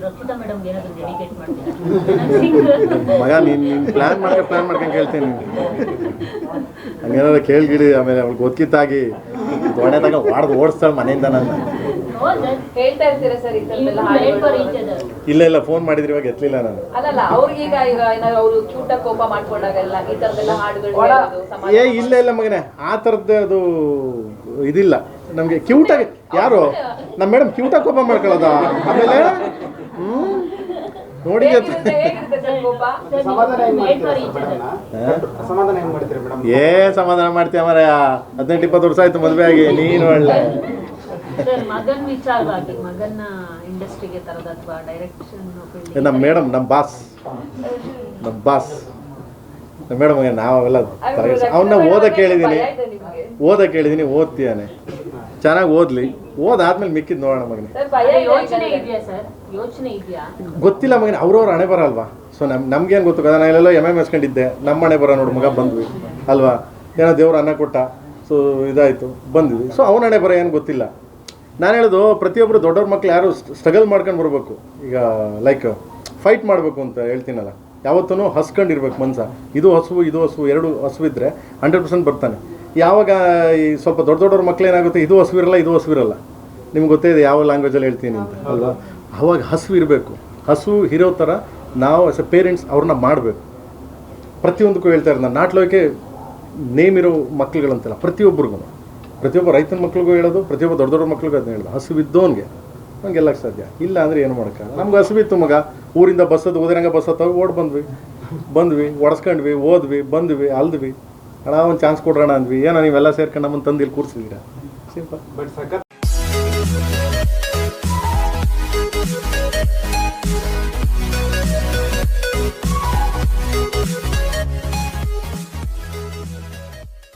Rakshita madam ಏನಾದರೂ dedicate ಮಾಡ್ತೀರಾ? ಮಗ ನೀನು ಪ್ಲ್ಯಾನ್ ಮಾಡ್ಕೊಂಡು ಕೇಳ್ತೀನಿ. ಹಂಗೇನಾದ್ರು ಕೇಳ್ಗಿಡಿ, ಆಮೇಲೆ ಅವ್ಳಿಗೆ ಗೊತ್ತಿತ್ತಾಗಿ ದೊಡ್ಡ ತಗ ಓಡಿಸ್ತಾಳೆ ಮನೆಯಿಂದ ನನ್ನ. ಹೇಳ್ತಾ ಇರ್ತೀರಾ ಸರ್ ಇದೆಲ್ಲ? ಇಲ್ಲ ಫೋನ್ ಮಾಡಿದ್ರೆ ಇವಾಗ ಎತ್ತಲಿಲ್ಲ ನಾನು. ಅಲ್ಲಲ್ಲ ಅವ್ರಿಗೀಗ ಏನಾದ್ರು ಅವರು ಕ್ಯೂಟ ಕೋಪ ಮಾಡ್ಕೊಂಡಾಗೆಲ್ಲ ಈ ತರದೆಲ್ಲ ಹಾಡುಗಳು ಇಲ್ಲ ಮಗನೇ, ಆ ಥರದ್ದು ಅದು ಇದಿಲ್ಲ ನಮಗೆ. ಕ್ಯೂಟಾಗಿ ಯಾರು ನಮ್ಮ ಮೇಡಮ್ ಕ್ಯೂಟಾಗಿ ಕೋಪ ಮಾಡ್ಕೊಳ್ಳೋದ? ಆಮೇಲೆ ನೋಡಿ ಸಮಾಧಾನ ಮಾಡ್ತೀಯ ಮರ. 18-20 ವರ್ಷ ಆಯ್ತು ಮದುವೆ ಆಗಿ. ನೀನು ಒಳ್ಳೆ ಮಗನ್ ವಿಚಾರವಾಗಿ ಮಗನ್ನ ಇಂಡಸ್ಟ್ರಿಗೆ ತರದ ಅಥವಾ ಡೈರೆಕ್ಷನ್ ನಮ್ಮ ಮೇಡಮ್ ನಮ್ಮ ಬಾಸ್ ಮೇಡಮ್ ನಾವೆಲ್ಲ ಅವನ್ನ ಓದಕ್ಕೆ ಹೇಳಿದ್ದೀನಿ ಓದ್ತೀಯಾನೆ, ಚೆನ್ನಾಗಿ ಓದ್ಲಿ. ಓದಾದ್ಮೇಲೆ ಮಿಕ್ಕಿದ್ ನೋಡೋಣ ಮಗನೇ. ಯೋಚನೆ ಇದೆಯಾ ಗೊತ್ತಿಲ್ಲ ಮಗನೇ, ಅವ್ರವ್ರ ಹಣೆ ಬರ ಅಲ್ವಾ. ಸೊ ನಮ್ಗೇನು ಗೊತ್ತು ಕದ. ನಾನು ಎಲ್ಲೆಲ್ಲೋ ಎಸ್ಕೊಂಡಿದ್ದೆ, ನಮ್ಮ ಹಣೆ ಬರ ನೋಡು ಮಗ ಬಂದ್ವಿ ಅಲ್ವಾ. ಏನೋ ದೇವ್ರು ಅನ್ನ ಕೊಟ್ಟ, ಸೊ ಇದಾಯಿತು ಬಂದ್ವಿ. ಸೊ ಅವನ ಹಣೆ ಬರ ಏನು ಗೊತ್ತಿಲ್ಲ. ನಾನು ಹೇಳೋದು ಪ್ರತಿಯೊಬ್ಬರು ದೊಡ್ಡವ್ರ ಮಕ್ಳು ಯಾರು ಸ್ಟ್ರಗಲ್ ಮಾಡ್ಕೊಂಡು ಬರ್ಬೇಕು. ಈಗ ಲೈಕ್ ಫೈಟ್ ಮಾಡಬೇಕು ಅಂತ ಹೇಳ್ತೀನಲ್ಲ, ಯಾವತ್ತೂ ಹಸ್ಕೊಂಡಿರ್ಬೇಕು ಮನ್ಸ. ಇದು ಹಸು ಎರಡು ಹಸುವಿದ್ರೆ 100% ಬರ್ತಾನೆ. ಯಾವಾಗ ಈ ಸ್ವಲ್ಪ ದೊಡ್ಡವ್ರ ಮಕ್ಳು ಏನಾಗುತ್ತೆ, ಇದು ಹಸುವಿರಲ್ಲ. ನಿಮ್ಗೆ ಗೊತ್ತೇ ಇದೆ ಯಾವ ಲ್ಯಾಂಗ್ವೇಜಲ್ಲಿ ಹೇಳ್ತೀನಿ ಅಂತ ಅಲ್ವಾ. ಅವಾಗ ಹಸು ಇರಬೇಕು. ಹಸು ಇರೋ ಥರ ನಾವು ಆಸ್ ಎ ಪೇರೆಂಟ್ಸ್ ಅವ್ರನ್ನ ಮಾಡಬೇಕು. ಪ್ರತಿಯೊಂದಕ್ಕೂ ಹೇಳ್ತಾ ಇರೋದು ನಾನು, ನಾಟ್ಲೋಕೆ ನೇಮ್ ಇರೋ ಮಕ್ಳುಗಳಂತೆಲ್ಲ ಪ್ರತಿಯೊಬ್ಬ ರೈತನ ಮಕ್ಳಿಗೂ ಹೇಳೋದು, ಪ್ರತಿಯೊಬ್ಬ ದೊಡ್ಡ ಮಕ್ಳಿಗೂ ಅದನ್ನ ಹೇಳೋದು. ಹಸುವಿದ್ದವನಿಗೆ ಗೆಲ್ಲಕ್ಕೆ ಸಾಧ್ಯ. ಇಲ್ಲ ಅಂದರೆ ಏನು ಮಾಡೋಕ್ಕಾಗಲ್ಲ. ನಮ್ಗೆ ಹಸುವಿತ್ತು ಮಗ, ಊರಿಂದ ಉದರಂಗ ಬಸ್ ಹತ್ತೋಗಿ ಬಂದ್ವಿ ಒಡ್ಸ್ಕೊಂಡ್ವಿ, ಓದ್ವಿ, ಬಂದ್ವಿ, ಅಲ್ದ್ವಿ. ಅಣ್ಣ ಒಂದು ಚಾನ್ಸ್ ಕೊಡ್ರೋಣ ಅಂದ್ವಿ. ಏನೋ ನೀವೆಲ್ಲ ಸೇರ್ಕೊಂಡು ನಮ್ಮನ್ನು ತಂದು ಇಲ್ಲಿ ಕೂರಿಸಿದ್ದೀರಾ. ಸಿಂಪಲ್.